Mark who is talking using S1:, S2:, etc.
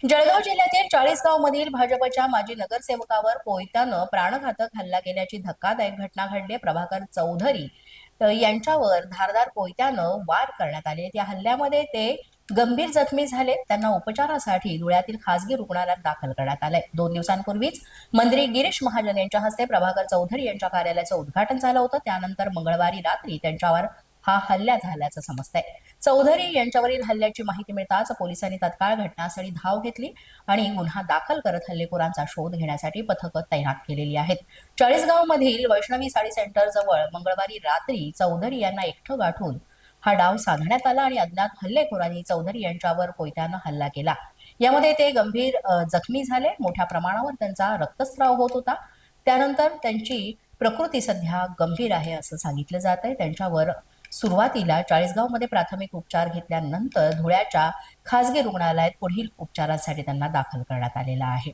S1: जळगाव जिल्ह्यातील चाळीसगाव मधील भाजपच्या माजी नगरसेवकावर कोयत्यानं प्राणघातक हल्ला केल्याची धक्कादायक घटना घडली. प्रभाकर चौधरी यांच्यावर धारदार कोयत्यानं वार करण्यात आले. या हल्ल्यामध्ये ते गंभीर जखमी झाले. त्यांना उपचारासाठी धुळ्यातील खासगी रुग्णालयात दाखल करण्यात आलंय. 2 दिवसांपूर्वीच मंत्री गिरीश महाजन यांच्या हस्ते प्रभाकर चौधरी यांच्या कार्यालयाचं उद्घाटन झालं होतं. त्यानंतर मंगळवारी रात्री त्यांच्यावर हा हल्ला झाल्याचं समजतंय. चौधरी यांच्यावरील हल्ल्याची माहिती मिळताच पोलिसांनी तत्काळ घटनास्थळी धाव घेतली आणि गुन्हा दाखल करत हल्लेखोरांचा शोध घेण्यासाठी पथकं तैनात केलेली आहेत. चाळीसगाव मधील वैष्णवी साडी सेंटर जवळ मंगळवारी रात्री चौधरी यांना एकटं गाठून हा डाव साधण्यात आला आणि अज्ञात हल्लेखोरांनी चौधरी यांच्यावर कोयत्यानं हल्ला केला. यामध्ये ते गंभीर जखमी झाले. मोठ्या प्रमाणावर त्यांचा रक्तस्राव होत होता. त्यानंतर त्यांची प्रकृती सध्या गंभीर आहे असं सांगितलं जात आहे. त्यांच्यावर सुरुवातीला चाळीसगावमध्ये प्राथमिक उपचार घेतल्यानंतर धुळ्याच्या खासगी रुग्णालयात पुढील उपचारांसाठी त्यांना दाखल करण्यात आलेला आहे.